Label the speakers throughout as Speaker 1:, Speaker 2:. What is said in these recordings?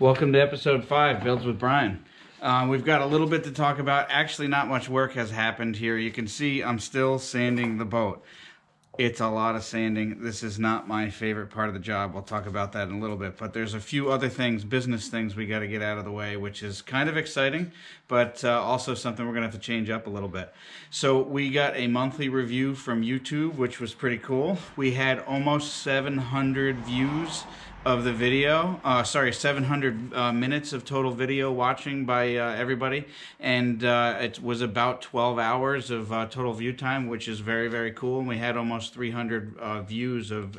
Speaker 1: Welcome to episode 5, Builds with Brian. We've got a little bit to talk about. Actually, not much work has happened here. You can see I'm still sanding the boat. It's a lot of sanding. This is not my favorite part of the job. We'll talk about that in a little bit. But there's a few other things, business things we got to get out of the way, which is kind of exciting, but also something we're going to have to change up a little bit. So we got a monthly review from YouTube, which was pretty cool. We had almost 700 views of the video, 700 minutes of total video watching by everybody, and it was about 12 hours of total view time, which is very, very cool. And we had almost 300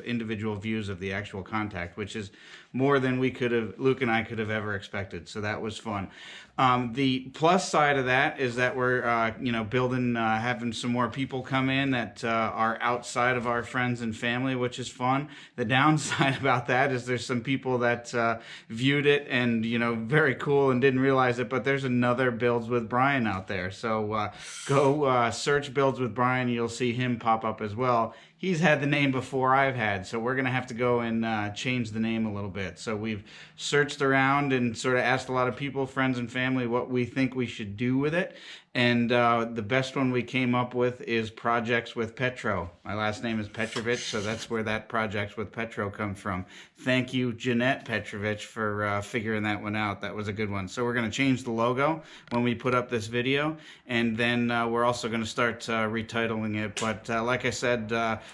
Speaker 1: individual views of the actual contact, which is more than Luke and I could have ever expected. So that was fun. The plus side of that is that we're building, having some more people come in that are outside of our friends and family, which is fun. The downside about that is there's some people that viewed it and very cool and didn't realize it, but there's another Builds with Brian out there. So go search Builds with Brian. You'll see him pop up as well. He's had the name before I've had, so we're going to have to go and change the name a little bit. So we've searched around and sort of asked a lot of people, friends and family, what we think we should do with it. And the best one we came up with is Projects with Petro. My last name is Petrovich, so that's where that Projects with Petro comes from. Thank you, Jeanette Petrovich, for figuring that one out. That was a good one. So we're going to change the logo when we put up this video, and then we're also going to start retitling it. But like I said,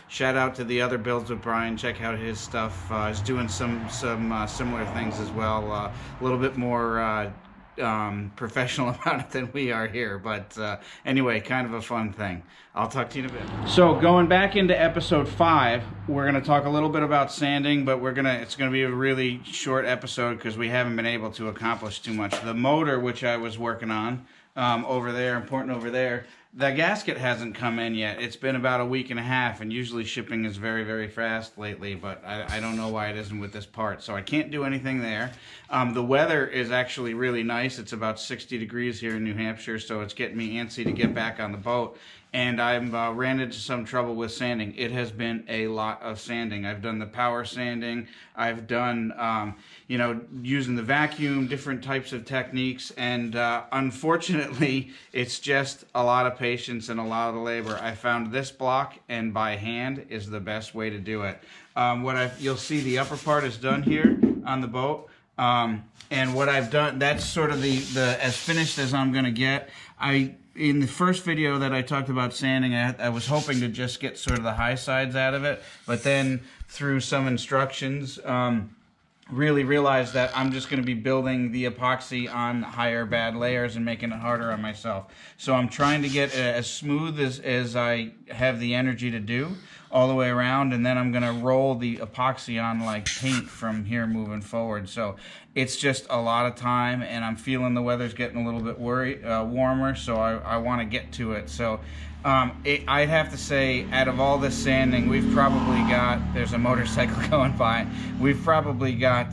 Speaker 1: shout out to the other Builds with Brian. Check out his stuff. He's doing some similar things as well. A little bit more professional about it than we are here, but anyway, kind of a fun thing. I'll talk to you in a bit. So going back into episode 5, we're going to talk a little bit about sanding, but it's going to be a really short episode because we haven't been able to accomplish too much. The motor, which I was working on over there, important over there, the gasket hasn't come in yet. It's been about a week and a half, and usually shipping is very, very fast lately, but I don't know why it isn't with this part, so I can't do anything there. The weather is actually really nice. It's about 60 degrees here in New Hampshire, so it's getting me antsy to get back on the boat. And I've ran into some trouble with sanding. It has been a lot of sanding. I've done the power sanding. I've done, using the vacuum, different types of techniques. And unfortunately, it's just a lot of patience and a lot of labor. I found this block, and by hand is the best way to do it. You'll see the upper part is done here on the boat. And what I've done, that's sort of the as finished as I'm going to get. In the first video that I talked about sanding, I was hoping to just get sort of the high sides out of it, but then through some instructions, really realized that I'm just going to be building the epoxy on higher bad layers and making it harder on myself. So I'm trying to get as smooth as I have the energy to do all the way around, and then I'm going to roll the epoxy on like paint from here moving forward. So it's just a lot of time, and I'm feeling the weather's getting a little bit warmer, so I want to get to it. So I'd have to say, out of all this sanding, we've probably got, there's a motorcycle going by, we've probably got,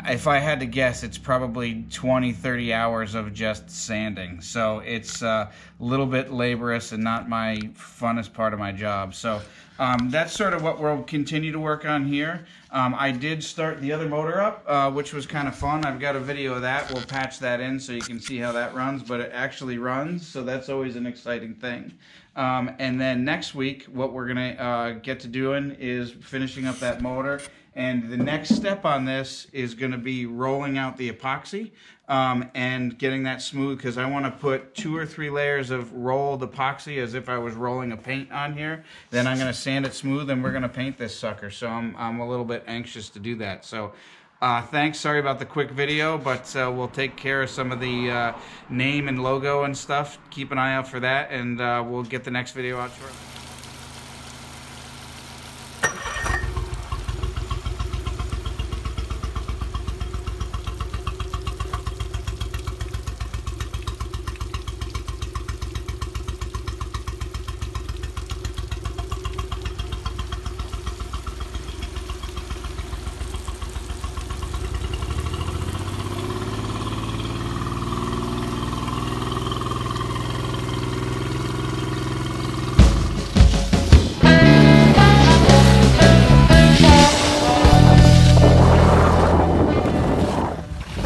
Speaker 1: if I had to guess, it's probably 20-30 hours of just sanding. So it's a little bit laborious and not my funnest part of my job. So that's sort of what we'll continue to work on here. I did start the other motor up, which was kind of fun. I've got a video of that. We'll patch that in so you can see how that runs, but it actually runs, so that's always an exciting thing. And then next week, what we're going to get to doing is finishing up that motor. And the next step on this is going to be rolling out the epoxy and getting that smooth, because I want to put 2 or 3 layers of rolled epoxy as if I was rolling a paint on here. Then I'm going to sand it smooth, and we're going to paint this sucker. So I'm a little bit anxious to do that. So thanks. Sorry about the quick video, but we'll take care of some of the name and logo and stuff. Keep an eye out for that, and we'll get the next video out shortly.